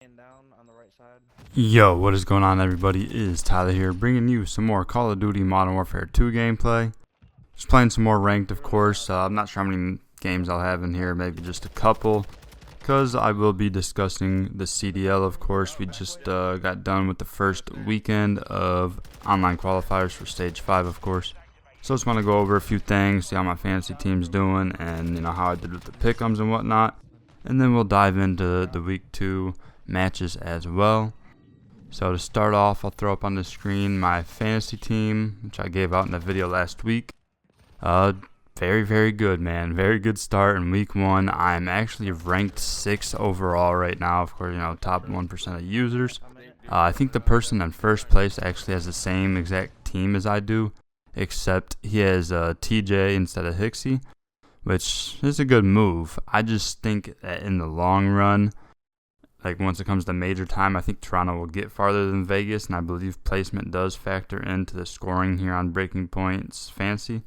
Down on the right side. Yo, what is going on, everybody? It is Tyler here, bringing you some more Call of Duty Modern Warfare 2 gameplay. Just playing some more ranked, of course. I'm not sure how many games I'll have in here, maybe just a couple, because I will be discussing the CDL, of course. We just got done with the first weekend of online qualifiers for Stage 5, of course. So I just want to go over a few things, see how my fantasy team's doing, and how I did with the pick'ems and whatnot. And then we'll dive into the Week 2 matches as well. So to start off, I'll throw up on the screen my fantasy team, which I gave out in the video last week. Very good, man. Very good start in week 1. I'm actually ranked 6th overall right now. Of course, top 1% of users. I think the person in first place actually has the same exact team as I do, except he has TJ instead of Hixie, which is a good move. I just think that in the long run, like once it comes to major time, I think Toronto will get farther than Vegas, and I believe placement does factor into the scoring here on Breaking Points Fantasy.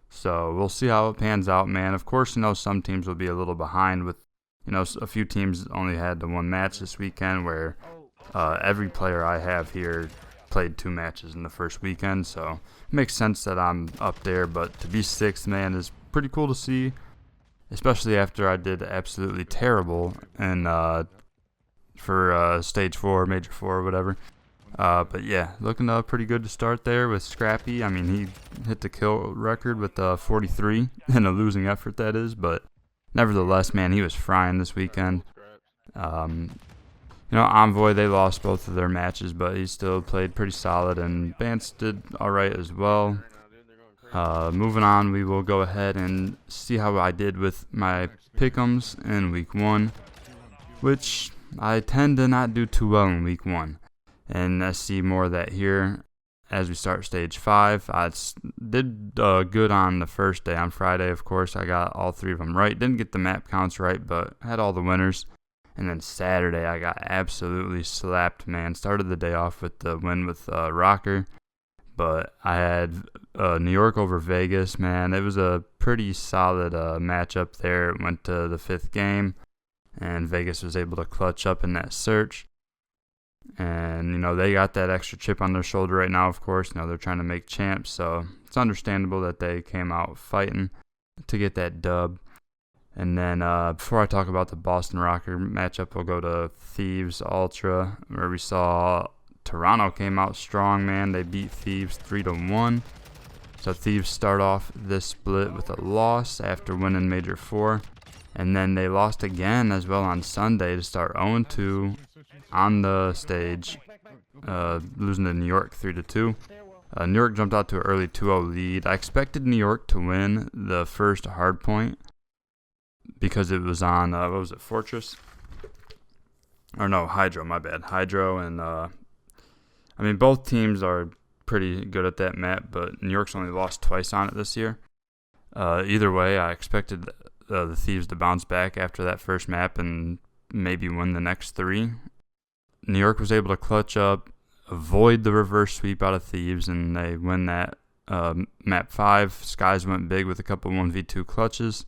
So we'll see how it pans out, man. Of course, some teams will be a little behind with, a few teams only had the one match this weekend, where every player I have here played 2 matches in the first weekend. So it makes sense that I'm up there, but to be 6th, man, is pretty cool to see, especially after I did absolutely terrible and for stage 4, major 4, or whatever. But yeah, looking pretty good to start there with Scrappy. I mean, he hit the kill record with 43 in a losing effort, that is. But nevertheless, man, he was frying this weekend. Envoy, they lost both of their matches, but he still played pretty solid, and Bance did all right as well. Moving on, we will go ahead and see how I did with my pick'ems in week 1, which I tend to not do too well in week 1, and I see more of that here as we start stage 5. I did good on the first day, on Friday, of course. I got all 3 of them right. Didn't get the map counts right, but had all the winners. And then Saturday, I got absolutely slapped, man. Started the day off with the win with Rocker, but I had New York over Vegas, man. It was a pretty solid matchup there. It went to the 5th game, and Vegas was able to clutch up in that search. And, they got that extra chip on their shoulder right now, of course. They're trying to make champs, so it's understandable that they came out fighting to get that dub. And then before I talk about the Boston Rocker matchup, we'll go to Thieves Ultra, where we saw Toronto came out strong, man. They beat Thieves 3-1. So Thieves start off this split with a loss after winning Major 4. And then they lost again as well on Sunday to start 0-2 on the stage, losing to New York 3-2. New York jumped out to an early 2-0 lead. I expected New York to win the first hard point because it was on, Fortress? Or no, Hydro, my bad. Hydro, and both teams are pretty good at that map, but New York's only lost twice on it this year. Either way, I expected the Thieves to bounce back after that first map and maybe win the next 3. New York was able to clutch up, avoid the reverse sweep out of Thieves, and they win that map 5. Skies went big with a couple 1v2 clutches.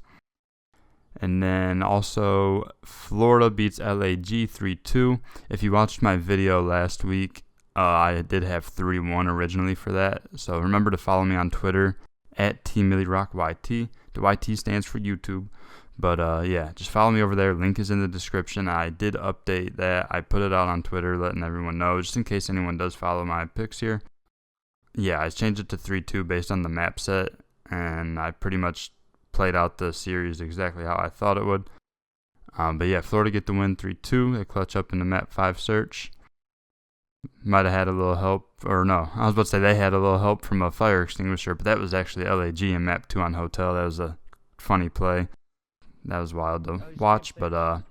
And then also Florida beats LAG 3-2. If you watched my video last week, I did have 3-1 originally for that. So remember to follow me on Twitter at TMilliRock. The YT stands for YouTube. But yeah, just follow me over there. Link is in the description. I did update that. I put it out on Twitter, letting everyone know, just in case anyone does follow my picks here. Yeah, I changed it to 3-2 based on the map set, and I pretty much played out the series exactly how I thought it would. But yeah, Florida get the win 3-2. They clutch up in the map 5 search. Might have had a little help, or no, I was about to say they had a little help from a fire extinguisher, but that was actually LAG in map 2 on Hotel. That was a funny play. That was wild to watch, but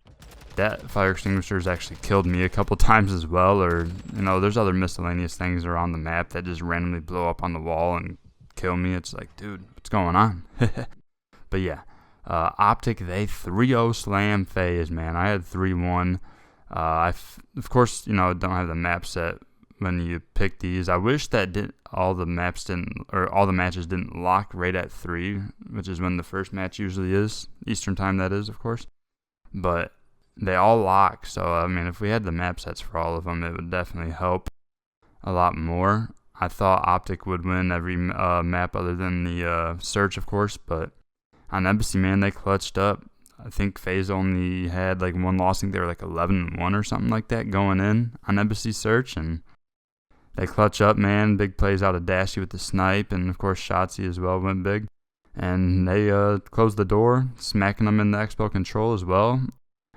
that fire extinguisher's actually killed me a couple times as well, or, there's other miscellaneous things around the map that just randomly blow up on the wall and kill me. It's like, dude, what's going on? But yeah, Optic, they 3-0 slam FaZe, man. I had 3-1. Of course, don't have the map set when you pick these. I wish that all the matches didn't lock right at 3, which is when the first match usually is. Eastern time, that is, of course. But they all lock. So, I mean, if we had the map sets for all of them, it would definitely help a lot more. I thought Optic would win every map other than the Search, of course, but on Embassy, man, they clutched up. I think FaZe only had like one loss. I think they were like 11-1 or something like that going in on Embassy Search, and they clutch up, man. Big plays out of Dashy with the snipe, and of course Shotzi as well went big. And they closed the door, smacking them in the Expo control as well.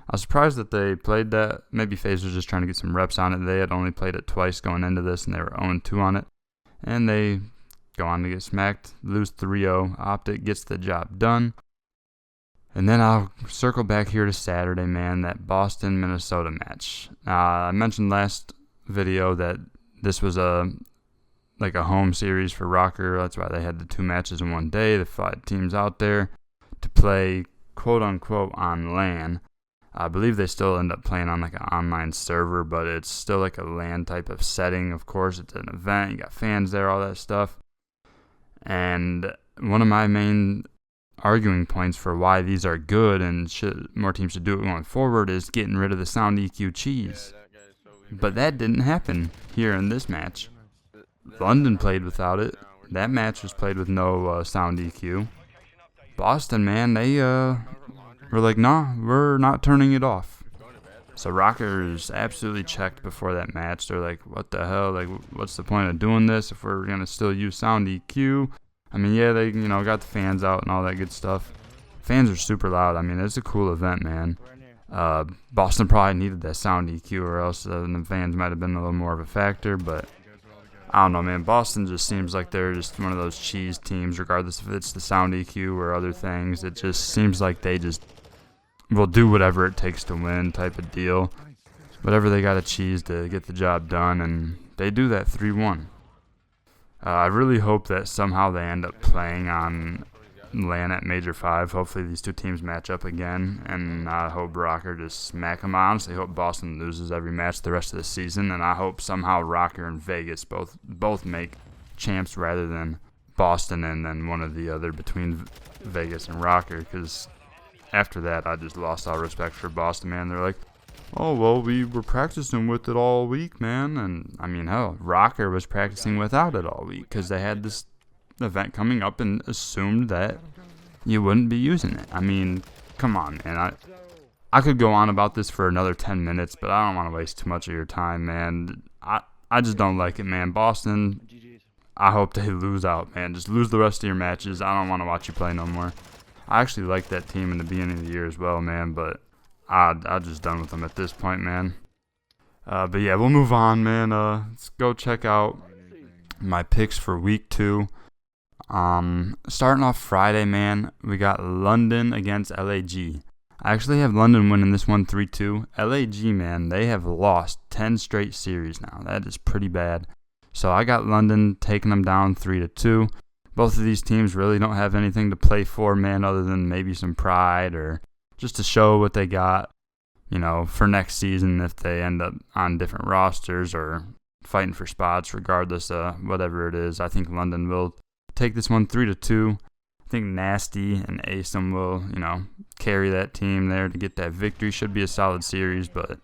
I was surprised that they played that. Maybe FaZe was just trying to get some reps on it. They had only played it twice going into this, and they were 0-2 on it. And they go on to get smacked, lose 3-0. Optic gets the job done. And then I'll circle back here to Saturday, man, that Boston-Minnesota match. I mentioned last video that this was a home series for Rocker. That's why they had the 2 matches in one day. The 5 teams out there to play quote-unquote on LAN. I believe they still end up playing on like an online server, but it's still like a LAN type of setting. Of course, it's an event. You got fans there, all that stuff. And one of my main arguing points for why these are good and more teams should do it going forward is getting rid of the sound EQ cheese. But that didn't happen here in this match. London played without it. That match was played with no sound EQ. Boston, man, they were like, nah, we're not turning it off. So Rockers absolutely checked before that match. They're like, what the hell? Like, what's the point of doing this if we're going to still use sound EQ? I mean, yeah, they got the fans out and all that good stuff. Fans are super loud. I mean, it's a cool event, man. Boston probably needed that sound EQ, or else the fans might have been a little more of a factor. But I don't know, man. Boston just seems like they're just one of those cheese teams, regardless if it's the sound EQ or other things. It just seems like they just will do whatever it takes to win type of deal. Whatever they got to cheese to get the job done, and they do that 3-1. I really hope that somehow they end up playing on LAN at Major 5. Hopefully these 2 teams match up again, and I hope Rocker just smack them. I honestly hope Boston loses every match the rest of the season, and I hope somehow Rocker and Vegas both make champs rather than Boston and then one or the other between Vegas and Rocker, because after that I just lost all respect for Boston, man. They're like, oh, well, we were practicing with it all week, man. And, I mean, hell, Rocker was practicing without it all week because they had this event coming up and assumed that you wouldn't be using it. I mean, come on, man. I could go on about this for another 10 minutes, but I don't want to waste too much of your time, man. I just don't like it, man. Boston, I hope they lose out, man. Just lose the rest of your matches. I don't want to watch you play no more. I actually liked that team in the beginning of the year as well, man, but I'm just done with them at this point, man. But yeah, we'll move on, man. Let's go check out my picks for week 2. Starting off Friday, man, we got London against LAG. I actually have London winning this one 3-2. LAG, man, they have lost 10 straight series now. That is pretty bad. So I got London taking them down 3-2. Both of these teams really don't have anything to play for, man, other than maybe some pride or just to show what they got, for next season if they end up on different rosters or fighting for spots, regardless of whatever it is. I think London will take this one 3-2. I think Nasty and Asim will, carry that team there to get that victory. Should be a solid series, but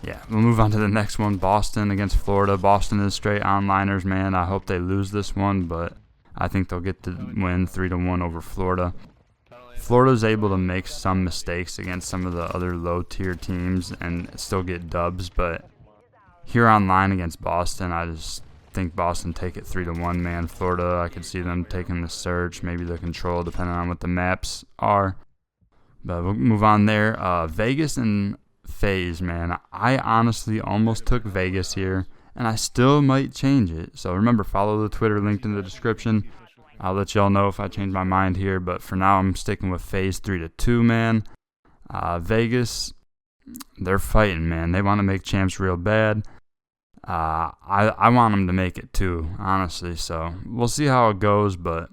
yeah, we'll move on to the next one. Boston against Florida. Boston is straight onliners, man. I hope they lose this one, but I think they'll get the win 3-1 over Florida. Florida's able to make some mistakes against some of the other low-tier teams and still get dubs, but here online against Boston, I just think Boston take it 3-1, man. Florida, I could see them taking the Search, maybe the Control, depending on what the maps are. But we'll move on there. Vegas and FaZe, man. I honestly almost took Vegas here, and I still might change it. So remember, follow the Twitter linked in the description. I'll let y'all know if I change my mind here, but for now I'm sticking with FaZe 3-2, man. Vegas, they're fighting, man. They want to make champs real bad. I want them to make it too, honestly. So we'll see how it goes, but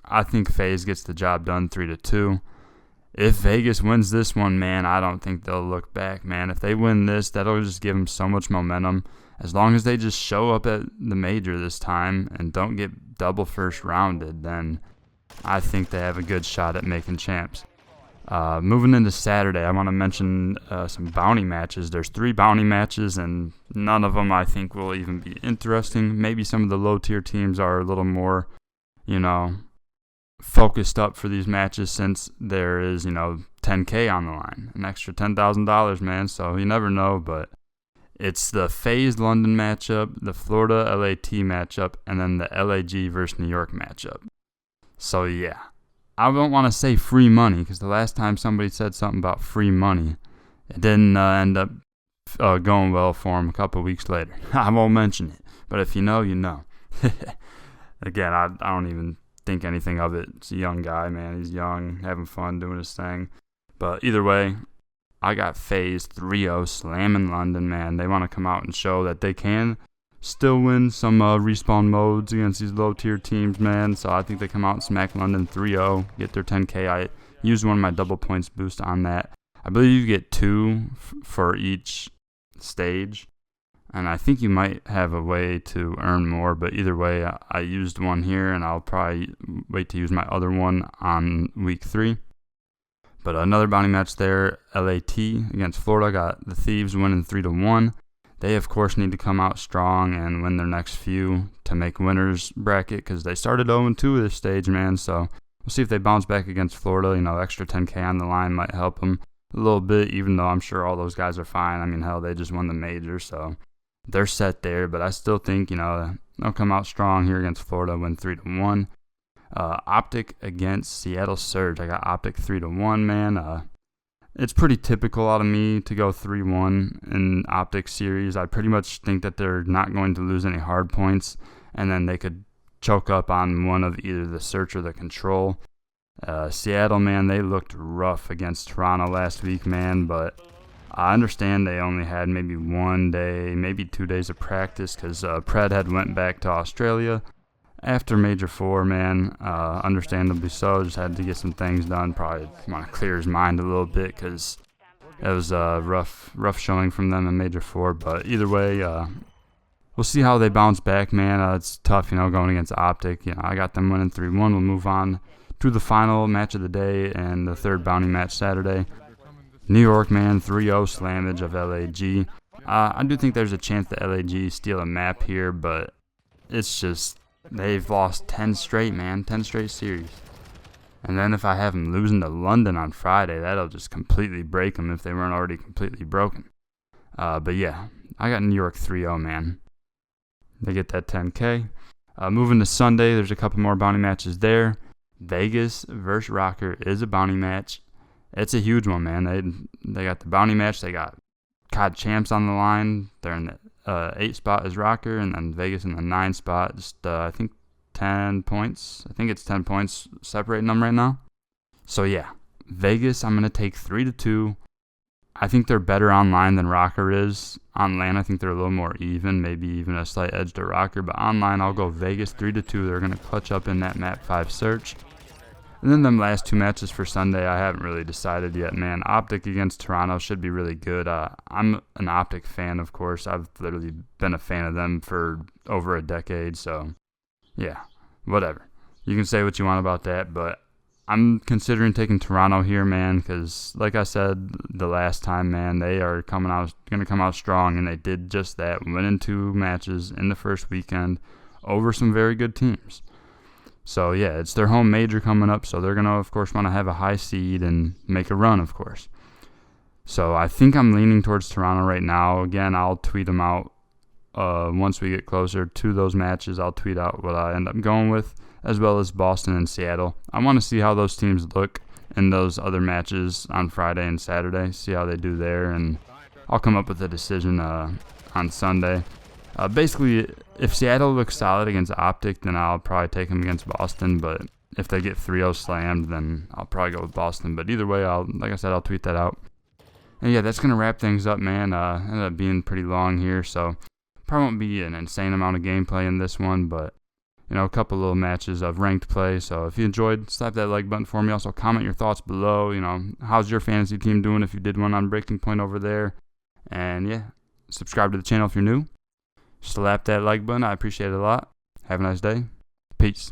I think FaZe gets the job done 3-2. If Vegas wins this one, man, I don't think they'll look back, man. If they win this, that'll just give them so much momentum. As long as they just show up at the major this time and don't get double first rounded, then I think they have a good shot at making champs. Moving into Saturday, I want to mention some bounty matches. There's 3 bounty matches, and none of them I think will even be interesting. Maybe some of the low-tier teams are a little more, focused up for these matches since there is, $10K on the line. An extra $10,000, man, so you never know, but it's the FaZe London matchup, the Florida LAT matchup, and then the LAG versus New York matchup. So, yeah. I don't want to say free money because the last time somebody said something about free money, it didn't end up going well for him a couple of weeks later. I won't mention it, but if you know, you know. Again, I don't even think anything of it. It's a young guy, man. He's young, having fun, doing his thing. But either way, I got FaZe 3-0 slamming London, man. They want to come out and show that they can still win some respawn modes against these low-tier teams, man. So I think they come out and smack London 3-0, get their 10K. I used one of my double points boost on that. I believe you get 2 for each stage, and I think you might have a way to earn more, but either way, I used one here, and I'll probably wait to use my other one on week 3. But another bounty match there, LAT against Florida, got the Thieves winning 3-1. They, of course, need to come out strong and win their next few to make winners bracket because they started 0-2 this stage, man. So we'll see if they bounce back against Florida. Extra 10K on the line might help them a little bit, even though I'm sure all those guys are fine. I mean, hell, they just won the major, so they're set there. But I still think, they'll come out strong here against Florida, win 3-1. Optic against Seattle Surge. I got Optic 3-1, man. It's pretty typical out of me to go 3-1 in Optic series. I pretty much think that they're not going to lose any hard points, and then they could choke up on one of either the Search or the Control. Seattle, man, they looked rough against Toronto last week, man, but I understand they only had maybe 1 day, maybe 2 days of practice because Pred had went back to Australia after Major 4, man. Understandably so, just had to get some things done. Probably want to clear his mind a little bit because it was a rough showing from them in Major 4. But either way, we'll see how they bounce back, man. It's tough, going against Optic. I got them winning 3-1. We'll move on to the final match of the day and the third bounty match Saturday. New York, man, 3-0 slammage of LAG. I do think there's a chance that LAG steal a map here, but it's just they've lost 10 straight, man. 10 straight series. And then if I have them losing to London on Friday, that'll just completely break them if they weren't already completely broken. But yeah, I got New York 3-0, man. They get that 10K. Moving to Sunday, there's a couple more bounty matches there. Vegas versus Rocker is a bounty match. It's a huge one, man. They got the bounty match. They got COD champs on the line. They're in the 8 spot as Rocker, and then Vegas in the 9 spot. Just I think 10 points. I think it's 10 points separating them right now. So yeah, Vegas, I'm gonna take 3-2. I think they're better online than Rocker is. On LAN, I think they're a little more even, maybe even a slight edge to Rocker. But online, I'll go Vegas 3-2. They're gonna clutch up in that map 5 search. And then them last 2 matches for Sunday, I haven't really decided yet, man. Optic against Toronto should be really good. I'm an Optic fan, of course. I've literally been a fan of them for over a decade, so yeah, whatever. You can say what you want about that, but I'm considering taking Toronto here, man, because like I said the last time, man, they are going to come out strong, and they did just that, winning 2 matches in the first weekend over some very good teams. So, yeah, it's their home major coming up, so they're going to, of course, want to have a high seed and make a run, of course. So, I think I'm leaning towards Toronto right now. Again, I'll tweet them out once we get closer to those matches. I'll tweet out what I end up going with, as well as Boston and Seattle. I want to see how those teams look in those other matches on Friday and Saturday, see how they do there, and I'll come up with a decision on Sunday. Basically, if Seattle looks solid against Optic, then I'll probably take them against Boston. But if they get 3-0 slammed, then I'll probably go with Boston. But either way, like I said, I'll tweet that out. And yeah, that's going to wrap things up, man. Ended up being pretty long here, so probably won't be an insane amount of gameplay in this one. But, a couple little matches of ranked play. So if you enjoyed, slap that like button for me. Also, comment your thoughts below. How's your fantasy team doing if you did one on Breaking Point over there? And yeah, subscribe to the channel if you're new. Slap that like button. I appreciate it a lot. Have a nice day. Peace.